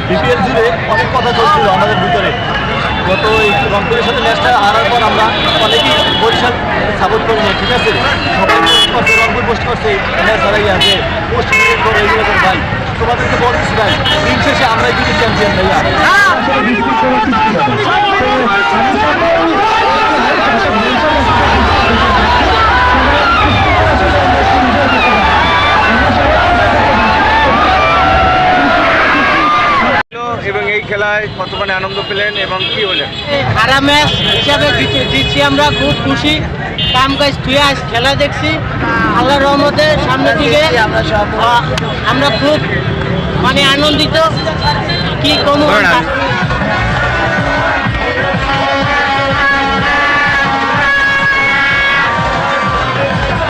BPL জুড়ে অনেক কথা চলছিল আমাদের ভিতরে। গত এই রংপুরের সাথে ম্যাচটা হারার পর আমরা অনেকেই বরিশাল সাপোর্ট করি না, ঠিক আছে, সবাই পোস্ট করছে, রংপুর পোস্ট করছে ম্যাচ হারাই আছে, পোস্ট করে এগুলো করে ভাই তোমাদেরকে বলতেছি ভাই, দিন শেষে আমরাই কিন্তু চ্যাম্পিয়ন ভাইয়া। এবং এই খেলায় কতখানি আনন্দ পেলেন এবং কি হলেন? খারাপ ম্যাচ হিসাবে জিতছি, আমরা খুব খুশি। কাম কাজ তুই আজ খেলা দেখছি, আল্লাহর রহমতে সামনের দিকে আমরা খুব মানে আনন্দিত। কি কম